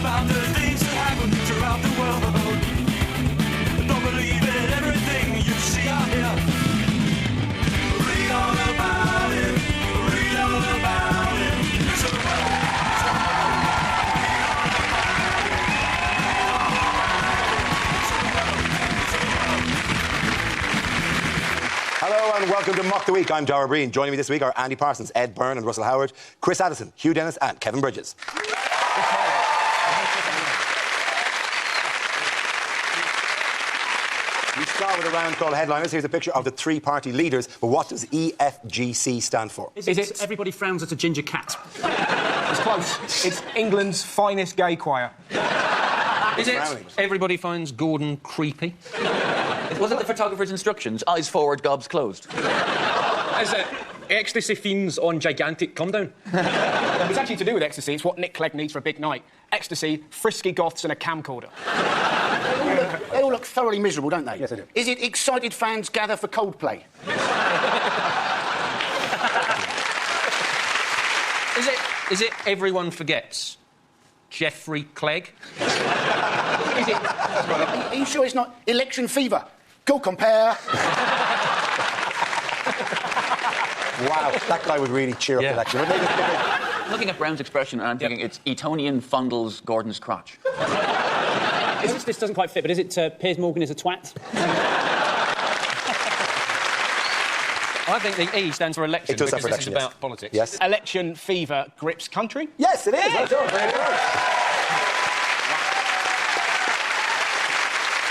about the things that happen throughout the world. Don't believe in everything you see out here. Read all about it. Read all about it. It's a Hello and welcome to Mock the Week. I'm Dara Breen. Joining me this week are Andy Parsons, Ed Byrne and Russell Howard, Chris Addison, Hugh Dennis and Kevin Bridges. We start with a round called Headliners. Here's a picture of the three-party leaders. But what does EFGC stand for? Is it Everybody Frowns at a Ginger Cat? It's close. It's England's finest gay choir. Is it Everybody Finds Gordon Creepy? Was it the photographer's instructions? Eyes forward, gobs closed. Is it Ecstasy Fiends on Gigantic Come Down? It's actually to do with ecstasy. It's what Nick Clegg needs for a big night. Ecstasy, frisky goths and a camcorder. They all look thoroughly miserable, don't they? Yes, they do. Is it excited fans gather for Coldplay? Is it Everyone Forgets Jeffrey Clegg? Is it? Are you sure it's not election fever? Go compare. Wow, that guy would really cheer up the election. I'm looking at Brown's expression and I'm thinking it's Etonian fondles Gordon's crotch. This doesn't quite fit, but is it Piers Morgan is a twat? I think the E stands for election. It does stand for because election, this is yes. about politics. Yes. Election fever grips country. Yes, it is. Well done. Very good.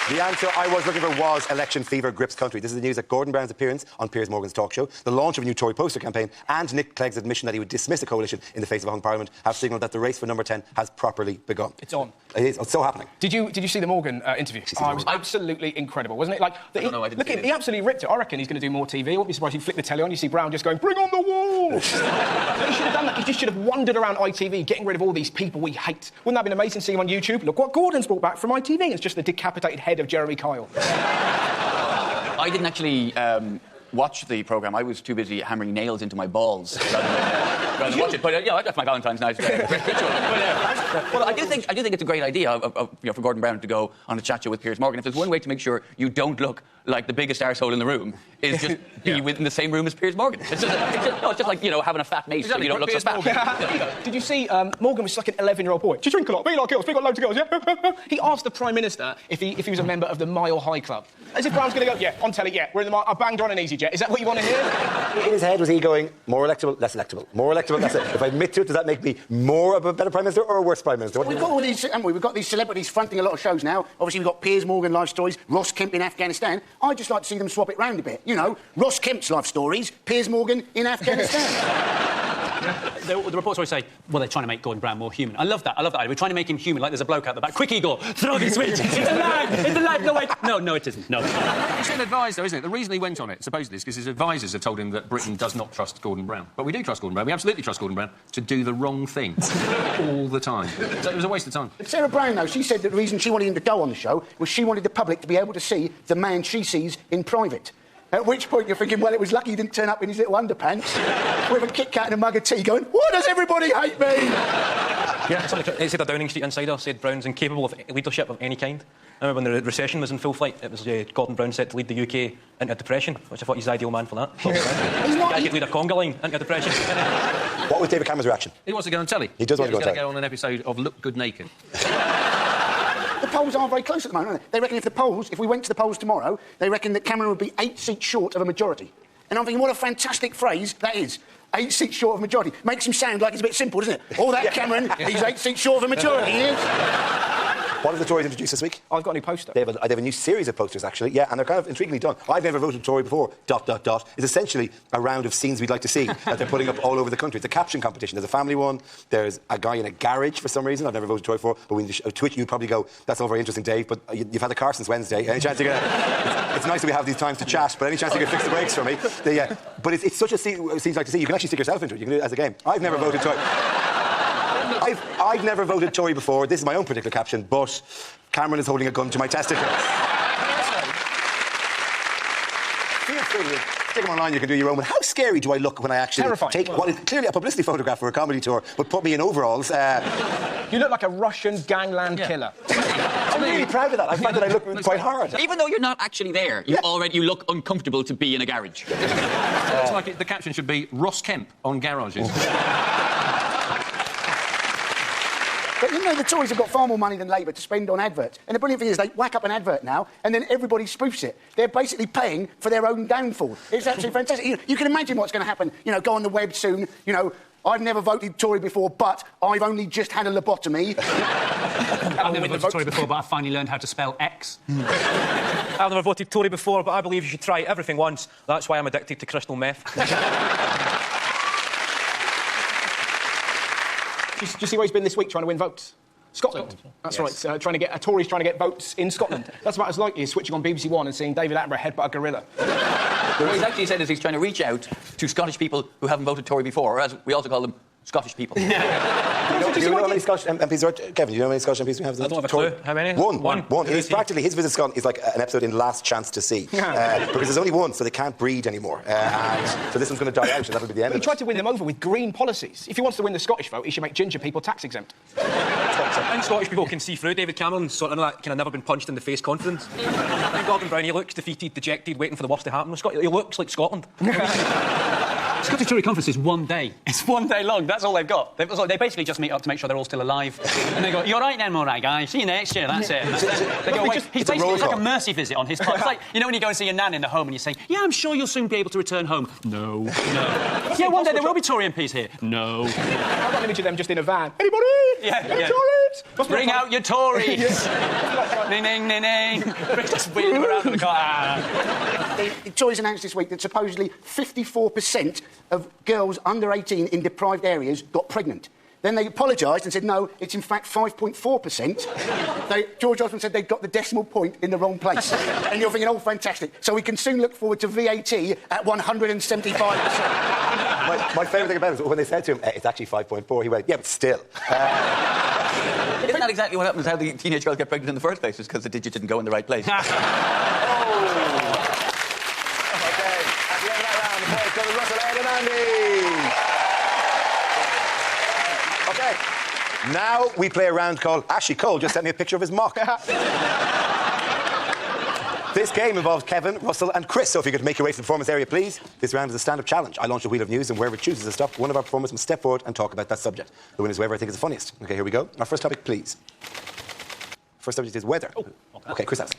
The answer I was looking for was election fever grips country. This is the news that Gordon Brown's appearance on Piers Morgan's talk show, the launch of a new Tory poster campaign, and Nick Clegg's admission that he would dismiss a coalition in the face of a hung parliament have signalled that the race for number 10 has properly begun. It's on. It is. It's so happening. Did you see the Morgan interview? It was absolutely incredible, wasn't it? Like, I don't know, I didn't see it. he absolutely ripped it. I reckon he's going to do more TV. I won't be surprised if you flick the telly on, you see Brown just going, "Bring on the wall!" He should have done that. He just should have wandered around ITV, getting rid of all these people we hate. Wouldn't that have been amazing seeing him on YouTube? Look what Gordon's brought back from ITV. It's just the decapitated head of Jeremy Kyle. I didn't actually watch the programme. I was too busy hammering nails into my balls rather than watch it. But that's my Valentine's night ritual. Well, I do think it's a great idea for Gordon Brown to go on a chat show with Piers Morgan. If there's one way to make sure you don't look like the biggest arsehole in the room, is just be within the same room as Piers Morgan. It's just like having a fat mate so you don't look so fat. Did you see Morgan was like an 11-year-old boy? Do you drink a lot? Be like girls. We got loads of girls, yeah? He asked the Prime Minister if he was a member of the Mile High Club. As if Brown's going to go, yeah, on telly, yeah, we're in the Mile... I banged her on an EasyJet. Is that what you want to hear? In his head, was he going, more electable, less electable? More electable, less electable. If I admit to it, does that make me more of a better Prime Minister or a worse Prime Minister? We've got all these, haven't we? We've got these celebrities fronting a lot of shows now. Obviously, we've got Piers Morgan life stories, Ross Kemp in Afghanistan. I'd just like to see them swap it round a bit. Ross Kemp's life stories, Piers Morgan in Afghanistan. The reports always say, well, they're trying to make Gordon Brown more human. I love that. We're trying to make him human, like there's a bloke out the back. Quick, Igor, throw this switch. It's alive! It's alive! No, wait. No, it isn't. No. It's been advised, though, isn't it? The reason he went on it, supposedly, is because his advisors have told him that Britain does not trust Gordon Brown. But we do trust Gordon Brown. We absolutely trust Gordon Brown to do the wrong thing all the time. So it was a waste of time. But Sarah Brown, though, she said that the reason she wanted him to go on the show was she wanted the public to be able to see the man she sees in private. At which point you're thinking, well, it was lucky he didn't turn up in his little underpants with a Kit Kat and a mug of tea going, why does everybody hate me? Yeah, it said a Downing Street insider said Brown's incapable of leadership of any kind. I remember when the recession was in full flight, it was Gordon Brown set to lead the UK into depression, which I thought he's the ideal man for that. He's not... He could lead a conga line into depression. What was David Cameron's reaction? He wants to go on telly. He does want to go on telly. He's going to get on an episode of Look Good Naked. The polls are very close at the moment, aren't they? They reckon if we went to the polls tomorrow, they reckon that Cameron would be 8 seats short of a majority. And I'm thinking, what a fantastic phrase that is. 8 seats short of a majority. Makes him sound like it's a bit simple, doesn't it? All that Cameron, he's 8 seats short of a majority, he is. What have the Tories introduced this week? I've got a new poster. They have a new series of posters, actually, yeah, and they're kind of intriguingly done. I've never voted Tory before, ... It's essentially a round of scenes we'd like to see that they're putting up all over the country. It's a caption competition. There's a family one, there's a guy in a garage for some reason I've never voted Tory for, but when you Twitch, you'd probably go, that's all very interesting, Dave, but you've had the car since Wednesday. Any chance you get... It's nice that we have these times to chat, but any chance you can fix the brakes for me? But it's such a scene like to see. You can actually stick yourself into it. You can do it as a game. I've never voted Tory. I've never voted Tory before. This is my own particular caption, but Cameron is holding a gun to my testicles. stick them online, you can do your own. But how scary do I look when I actually Terrifying. take what is clearly a publicity photograph for a comedy tour, but put me in overalls? You look like a Russian gangland killer. I'm really proud of that. I find that I look quite hard. Even though you're not actually there, you look uncomfortable to be in a garage. It's like the caption should be Ross Kemp on garages. But you know, the Tories have got far more money than Labour to spend on adverts. And the brilliant thing is they whack up an advert now, and then everybody spoofs it. They're basically paying for their own downfall. It's absolutely fantastic. You can imagine what's going to happen. You know, go on the web soon, you know, I've never voted Tory before, but I've only just had a lobotomy. I've never voted Tory before, but I finally learned how to spell X. I've never voted Tory before, but I believe you should try everything once. That's why I'm addicted to crystal meth. Do you see where he's been this week trying to win votes? Scotland. That's right. Tories trying to get votes in Scotland. That's about as likely as switching on BBC One and seeing David Attenborough headbutt a gorilla. What he's actually said is he's trying to reach out to Scottish people who haven't voted Tory before, or as we also call them, Scottish people. Do you know how many Scottish MPs are? Kevin, do you know how many Scottish MPs we have? I don't have a clue. How many? One. He's practically, his visit to Scotland is like an episode in Last Chance to See. Because there's only one, so they can't breed anymore. And so this one's going to die out, and that'll be the end of it. He tried to win them over with green policies. If he wants to win the Scottish vote, he should make ginger people tax exempt. And Scottish people can see through David Cameron's sort of that kind of never been punched in the face confidence. And Gordon Brown, he looks defeated, dejected, waiting for the worst to happen. He looks like Scotland. Scottish Tory conference is one day. It's one day long. That's all they've got. They basically just meet up to make sure they're all still alive. And they go, "You're right then, all right, guys. See you next year." That's it. They go away. He's basically it's like a mercy visit on his part. It's like, you know, when you go and see your nan in the home and you say, "Yeah, I'm sure you'll soon be able to return home." No. Yeah, one day there will be Tory MPs here. No. I've got an image of them just in a van. Anybody? Yeah. Tories! Bring out your Tories. Ning, ning, ning, ning. Just wheel them around in the car. The Tories announced this week that supposedly 54% of girls under 18 in deprived areas got pregnant. Then they apologised and said, no, it's in fact 5.4%. George Osborne said they'd got the decimal point in the wrong place. And you're thinking, oh, fantastic. So we can soon look forward to VAT at 175%. My favourite thing about it was when they said to him, it's actually 5.4, he went, yeah, but still. Isn't that exactly what happens, how the teenage girls get pregnant in the first place? It's because the digit didn't go in the right place. Okay, now we play a round called Ashley Cole just sent me a picture of his mock. This game involves Kevin, Russell and Chris, so if you could make your way to the performance area, please. This round is a stand-up challenge. I launch a wheel of news and wherever it chooses to stop, one of our performers must step forward and talk about that subject. The winner is whoever I think is the funniest. OK, here we go. Our first topic, please. First subject is weather. OK, Chris has.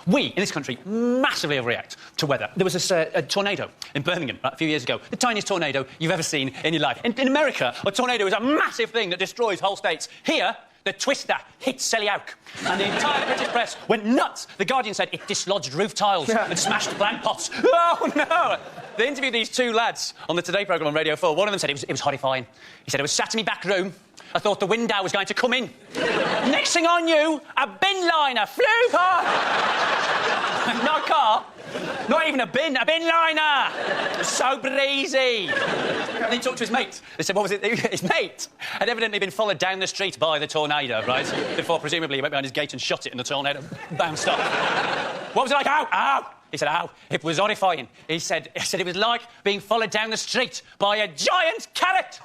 We, in this country, massively overreact to weather. There was a tornado in Birmingham a few years ago. The tiniest tornado you've ever seen in your life. In America, a tornado is a massive thing that destroys whole states. Here, the twister hit Selly-Oak, and the entire British press went nuts. The Guardian said it dislodged roof tiles and smashed plant pots. Oh, no! They interviewed these two lads on the Today programme on Radio 4. One of them said it was horrifying. He said, I was sat in my back room. I thought the window was going to come in. Next thing I knew, a bin liner flew past. Not a car. Not even a bin liner! It was so breezy. And he talked to his mate. They said, what was it? His mate had evidently been followed down the street by the tornado, right? Before, presumably, he went behind his gate and shot it and the tornado bounced off. What was it like? Ow! Ow! He said, ow. It was horrifying. He said it was like being followed down the street by a giant carrot.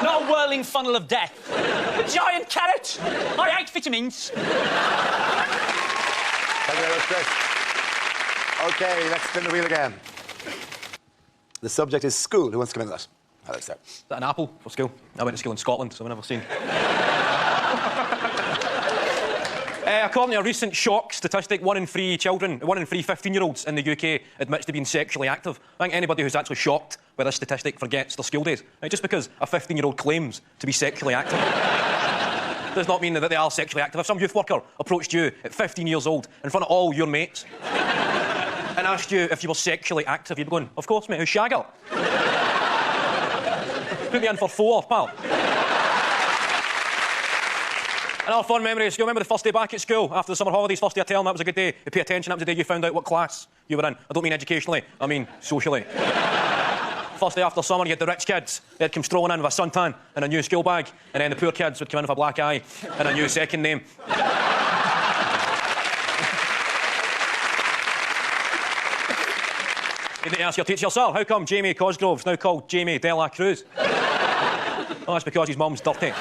Not a whirling funnel of death. A giant carrot. I ate vitamins. Thank you very much, Chris. OK, let's spin the wheel again. The subject is school. Who wants to come in with that? Let's start. Is that an apple for school? I went to school in Scotland, so I've never seen. According to a recent shock statistic, 1 in 3 children, 1 in 3 15-year-olds in the UK admits to being sexually active. I think anybody who's actually shocked by this statistic forgets their school days. Just because a 15-year-old claims to be sexually active does not mean that they are sexually active. If some youth worker approached you at 15 years old in front of all your mates and asked you if you were sexually active, you'd be going, of course, mate, who's Shagger? Put me in for 4, pal. Another fun memory of school. Remember the first day back at school after the summer holidays, first day of term, that was a good day. You pay attention, that was the day you found out what class you were in. I don't mean educationally, I mean socially. First day after summer, you had the rich kids. They'd come strolling in with a suntan and a new school bag, and then the poor kids would come in with a black eye and a new second name. You need to ask your teacher, sir, how come Jamie Cosgrove's now called Jamie De La Cruz? Oh, that's because his mum's dirty. OK,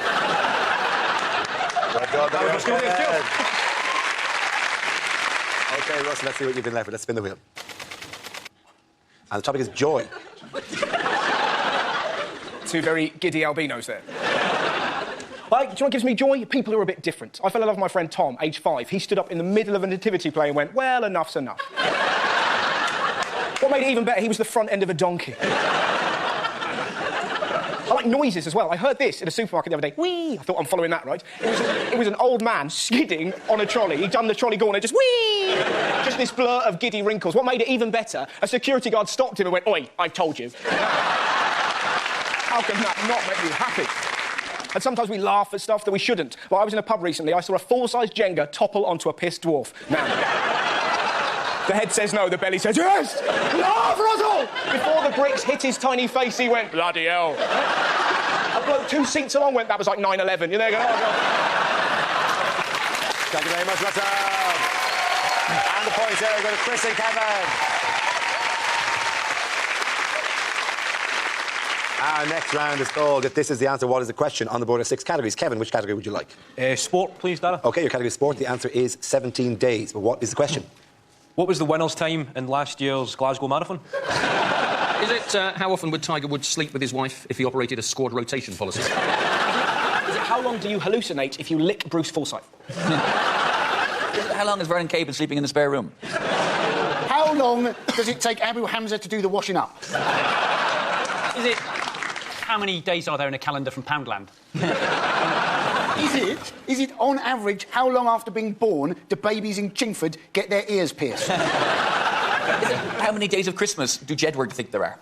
Russ, let's see what you've been left with. Let's spin the wheel. And the topic is joy. Two very giddy albinos there. But, do you know what gives me joy? People who are a bit different. I fell in love with my friend Tom, age 5. He stood up in the middle of a nativity play and went, well, enough's enough. What made it even better, he was the front end of a donkey. I like noises as well. I heard this in a supermarket the other day. Whee! I thought, I'm following that, right? It was an old man skidding on a trolley. He'd done the trolley gauntlet, just whee! Just this blur of giddy wrinkles. What made it even better, a security guard stopped him and went, oi, I've told you. How can that not make you happy? And sometimes we laugh at stuff that we shouldn't. Well, I was in a pub recently, I saw a full-size Jenga topple onto a pissed dwarf. Now, the head says no, the belly says yes! Laugh, Russell! Before the bricks hit his tiny face, he went, bloody hell. A bloke 2 seats along went, that was like 9/11. You know, go, oh, God. Thank you very much, Russell. And the points there go to Chris and Kevin. Our next round is called If This Is the Answer, What Is the Question? On the board are 6 categories. Kevin, which category would you like? Sport, please, Dara. OK, your category is sport. The answer is 17 days. But what is the question? What was the winner's time in last year's Glasgow Marathon? Is it how often would Tiger Woods sleep with his wife if he operated a squad rotation policy? Is it how long do you hallucinate if you lick Bruce Forsyth? How long has Vernon Kay been sleeping in the spare room? How long does it take Abu Hamza to do the washing up? Is it... How many days are there in a calendar from Poundland? Is it, on average, how long after being born do babies in Chingford get their ears pierced? How many days of Christmas do Jedward think there are?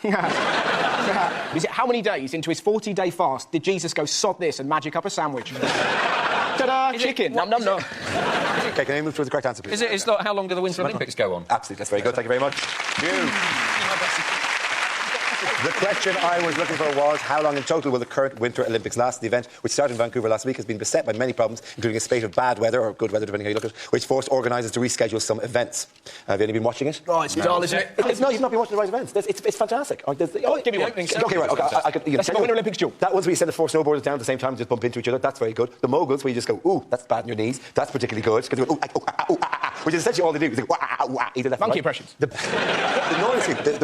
Is it how many days into his 40-day fast did Jesus go sod this and magic up a sandwich? Ta-da! Chicken! Num, num, num. OK, can I move towards the correct answer, please? Is that how long do the Winter Olympics go on? Absolutely, that's very good. Thank you very much. The question I was looking for was, how long in total will the current Winter Olympics last? The event, which started in Vancouver last week, has been beset by many problems, including a spate of bad weather, or good weather, depending how you look at it, which forced organisers to reschedule some events. Have you any been watching it? Oh, it's dull, isn't it? No, you've not been watching the right events. It's fantastic. Give me one. OK, right. Okay, I could, That's the Winter Olympics joke. That one's where you send the 4 snowboarders down at the same time and just bump into each other. That's very good. The moguls, where you just go, ooh, that's bad in your knees. That's particularly good. Because they go, ooh, ah, ooh, ah, ooh, ah, ah, which is essentially all they do. Is they go, ah, ah, ooh, ah, either left Monkey or right. impressions. The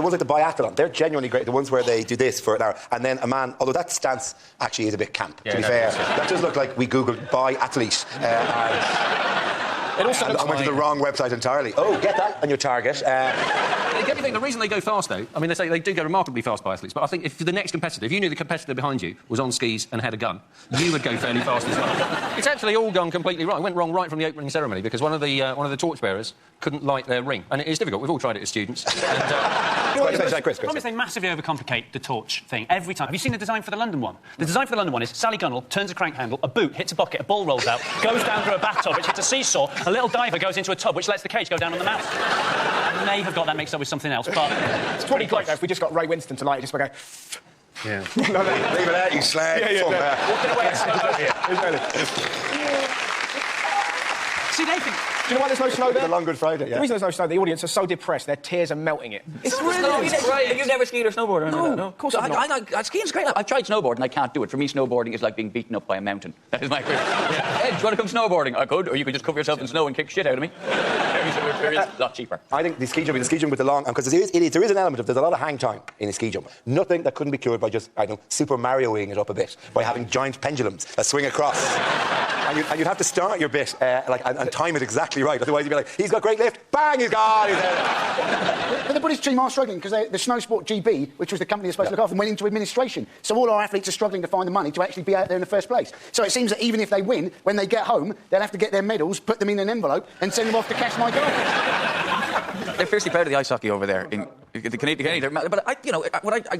ones like the biathlon, they're genuinely great. The ones where they do this for an hour. And then a man, although that stance actually is a bit camp, to be fair. That does look like we Googled biathlete. It also looks I went to the wrong website entirely. Oh, get that on your target. It get me thinking, the reason they go fast, though, I mean, they say they do go remarkably fast by athletes, but I think if the next competitor, if you knew the competitor behind you was on skis and had a gun, you would go fairly fast as well. It's actually all gone completely wrong. It went wrong right from the opening ceremony because one of the torchbearers couldn't light their ring. And it is difficult. We've all tried it as students. Chris. Promise they massively overcomplicate the torch thing every time. Have you seen the design for the London one? The design for the London one is Sally Gunnell turns a crank handle, a boot hits a bucket, a ball rolls out, goes down through a bathtub, which hits a seesaw, a little diver goes into a tub, which lets the cage go down on the mouth. I may have got that mixed up with something else, but... It's pretty great, though, if we just got Ray Winston to light it, just by going... Yeah. Leave it out, you slag. Walking away. See, they think... Do you know why there's no snow there? The long Good Friday, yeah. The reason there's no snow, the audience are so depressed, their tears are melting it. It's really great. Have you never skied or snowboarded? No, of course not. Skiing's great. I've tried snowboarding and I can't do it. For me, snowboarding is like being beaten up by a mountain. That is my equivalent. Ed, do you want to come snowboarding? I could, or you could just cover yourself in snow and kick shit out of me. A lot cheaper. I think the ski jump with the long... Because there is an element of... There's a lot of hang time in a ski jump. Nothing that couldn't be cured by just, I don't know, Super Mario-ing it up a bit, by having giant pendulums that swing across. and you'd have to start your bit and time it exactly right. Otherwise, you'd be like, he's got great lift, bang, he's gone. But the British team are struggling because the Snow Sport GB, which was the company that's supposed to look after them, went into administration. So all our athletes are struggling to find the money to actually be out there in the first place. So it seems that even if they win, when they get home, they'll have to get their medals, put them in an envelope, and send them off to Cash My Goal. They're fiercely proud of the ice hockey over there in the Canadian. But I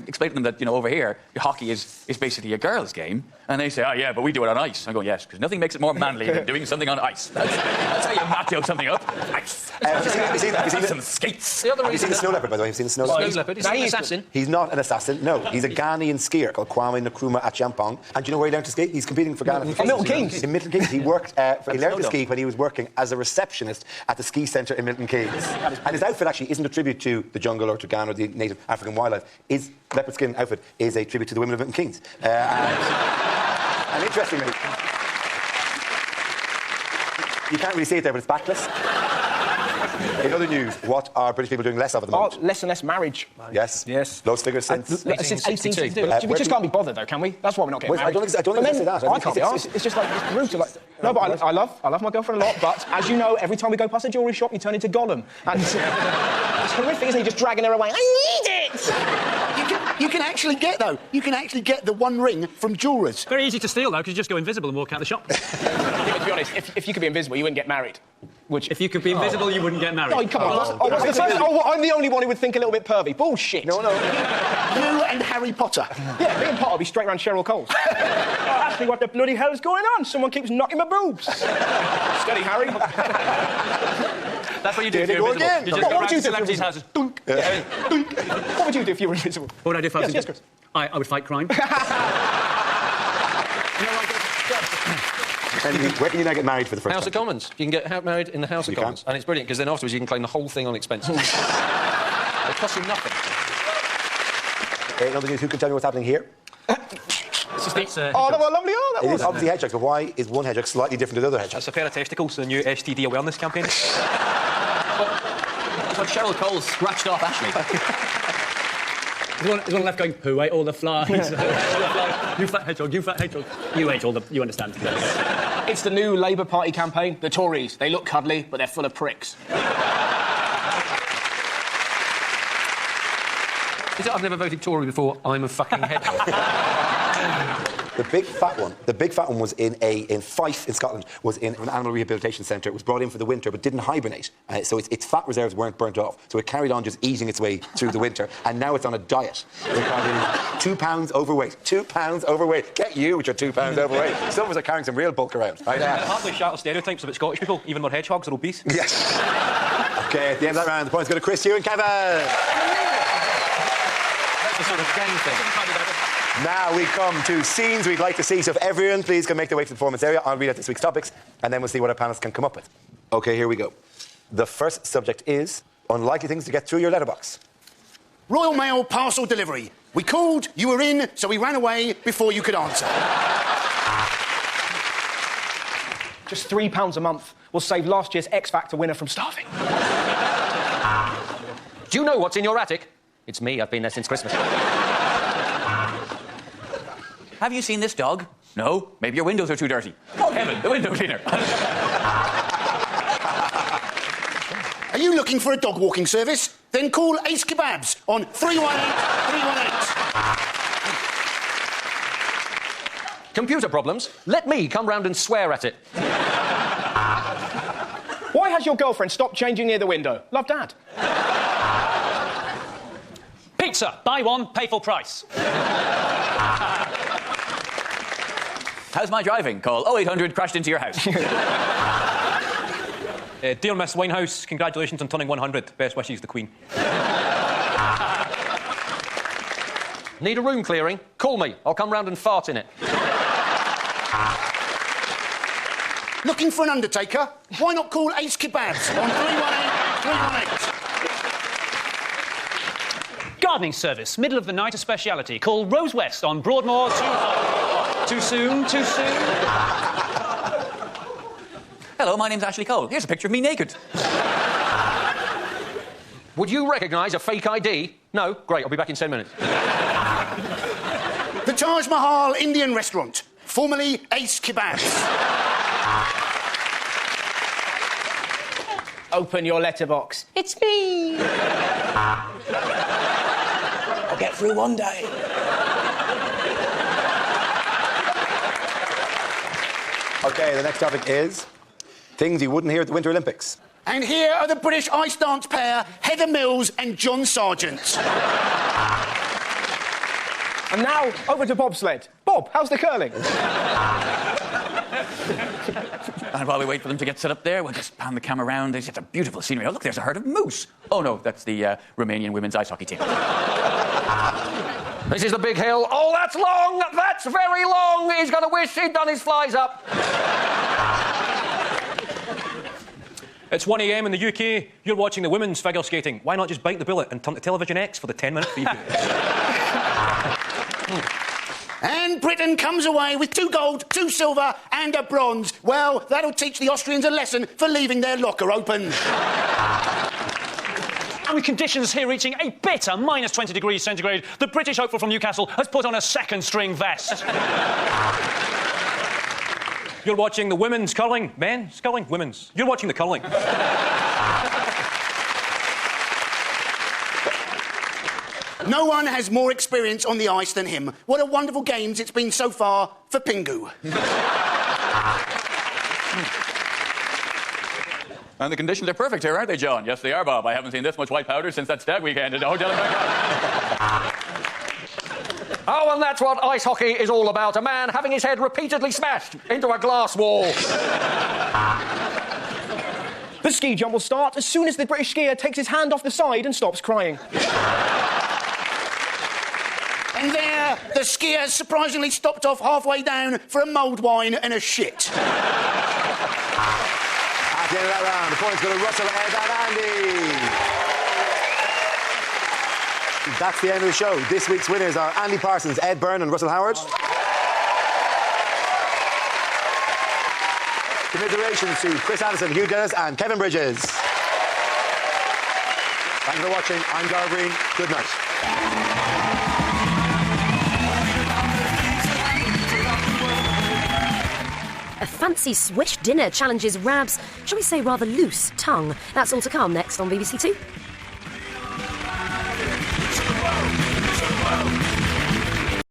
explain to them that over here, hockey is basically a girls' game, and they say, oh yeah, but we do it on ice. I go, yes, because nothing makes it more manly than doing something on ice. That's how you macho something up. Ice. Have you seen some skates? Have you seen the snow leopard, by the way? Have you seen the snow leopard? Snow leopard. Is he an assassin? He's not an assassin, no. He's a Ghanaian skier called Kwame Nkrumah Achiampong. And do you know where he learned to ski? He's competing for Ghana. In Milton Keynes. In Milton Keynes. He learned to ski when he was working as a receptionist at the ski centre in Milton Keynes. And his outfit actually isn't a tribute to the jungle or to Ghana or the native African wildlife. His leopard skin outfit is a tribute to the women of Milton Keynes. And interestingly, you can't really see it there, but it's backless. In other news, what are British people doing less of at the moment? Oh, less and less marriage. Yes. Yes. Lowest figures since... Since 1862. 1862. We just can't be bothered, though, can we? That's why we're not getting Well, married. I don't think I say that. I can't be asked. It's just like, it's brutal. Like, no, but I love my girlfriend a lot, but as you know, every time we go past a jewellery shop, you turn into Gollum. And it's horrific, isn't he? Just dragging her away. I need it! You can actually get the one ring from jewellers. Very easy to steal, though, because you just go invisible and walk out the shop. Yeah, but to be honest, if you could be invisible, you wouldn't get married. Which... If you could be invisible, you wouldn't get married. Oh, come on. I'm the only one who would think a little bit pervy. Bullshit. No. You and Harry Potter. Yeah, me and Potter be straight around Cheryl Cole's. Actually, what the bloody hell is going on? Someone keeps knocking my boobs. Steady, Harry. That's what you do if Did it you're go invisible. again? You just What go would around you do celebrities' if you were houses. Dunk. Dunk. What would you do if you were invisible? What would I do if I was Yes, invisible? Chris. I would fight crime. And where can you now get married for the first House time? of Commons. You can get married in the House of You can. Commons. And it's brilliant, because then afterwards you can claim the whole thing on expenses. It costs you nothing. In other news, who can tell me what's happening here? That's, Oh, that was lovely. Oh, that It was. is obviously hedgehogs, but why is one hedgehog slightly different to the other hedgehog? that's a pair of testicles, the new STD awareness campaign. It's what Cheryl Cole scratched off Ashley. There's one left going, who ate all the flies? You fat hedgehog, you fat hedgehog. You ate all the... You understand. It's the new Labour Party campaign. The Tories. They look cuddly, but they're full of pricks. Is it I've never voted Tory before, I'm a fucking hedgehog? The big fat one was in Fife in Scotland, was in an animal rehabilitation centre. It was brought in for the winter but didn't hibernate. So its fat reserves weren't burnt off. So it carried on just eating its way through the winter. And now it's on a diet. It's 2 pounds overweight. 2 pounds overweight. Get you, which are 2 pounds overweight. Some of us are carrying some real bulk around. Right? Hardly shatter stereotypes about Scottish people, even though hedgehogs are obese. Yes. OK, at the end of that round, the points go to Chris, you and Kevin. That's a sort of gang thing. Now we come to scenes we'd like to see. So if everyone, please, can make their way to the performance area, I'll read out this week's topics, and then we'll see what our panelists can come up with. OK, here we go. The first subject is unlikely things to get through your letterbox. Royal Mail parcel delivery. We called, you were in, so we ran away before you could answer. Just £3 a month will save last year's X Factor winner from starving. Do you know what's in your attic? It's me, I've been there since Christmas. Have you seen this dog? No. Maybe your windows are too dirty. Oh, heaven, the window cleaner. Are you looking for a dog walking service? Then call Ace Kebabs on 318 318. Computer problems? Let me come round and swear at it. Why has your girlfriend stopped changing near the window? Love, Dad. Pizza, buy one, pay full price. How's my driving? Call 0800 crashed into your house. Dear Miss Winehouse, congratulations on turning 100. Best wishes, the Queen. Need a room clearing? Call me. I'll come round and fart in it. Looking for an undertaker? Why not call Ace Kebabs on 318 318? Gardening service, middle of the night, a speciality. Call Rose West on Broadmoor 25. Too soon, too soon. Hello, my name's Ashley Cole. Here's a picture of me naked. Would you recognise a fake ID? No? Great, I'll be back in 10 minutes. The Taj Mahal Indian restaurant, formerly Ace Kebabs. Open your letterbox. It's me. I'll get through one day. OK, the next topic is things you wouldn't hear at the Winter Olympics. And here are the British ice dance pair, Heather Mills and John Sargent. And now, over to bobsled. Bob, how's the curling? And while we wait for them to get set up there, we'll just pan the camera around. There's such a beautiful scenery. Oh, look, there's a herd of moose. Oh, no, that's the Romanian women's ice hockey team. This is the big hill. Oh, that's long! That's very long! He's going to wish he'd done his flies up. It's 1 a.m. in the UK. You're watching the women's figure skating. Why not just bite the bullet and turn to Television X for the 10-minute preview? And Britain comes away with 2 gold, 2 silver and a bronze. Well, that'll teach the Austrians a lesson for leaving their locker open. And with conditions here reaching a bitter minus 20 degrees centigrade, the British hopeful from Newcastle has put on a second-string vest. You're watching the women's curling. Men's curling? Women's. You're watching the curling. No one has more experience on the ice than him. What a wonderful games it's been so far for Pingu. And the conditions are perfect here, aren't they, John? Yes, they are, Bob. I haven't seen this much white powder since that stag weekend at the Hotel in Bangkok. Oh, and that's what ice hockey is all about. A man having his head repeatedly smashed into a glass wall. The ski jump will start as soon as the British skier takes his hand off the side and stops crying. And there, the skier surprisingly stopped off halfway down for a mulled wine and a shit. At the end of that round, the points go to Russell, Ed and Andy. That's the end of the show. This week's winners are Andy Parsons, Ed Byrne and Russell Howard. Commiserations to Chris Addison, Hugh Dennis and Kevin Bridges. Thank you for watching. I'm Gar Green. Good night. A fancy Swiss dinner challenges Rab's, shall we say, rather loose tongue. That's all to come next on BBC Two.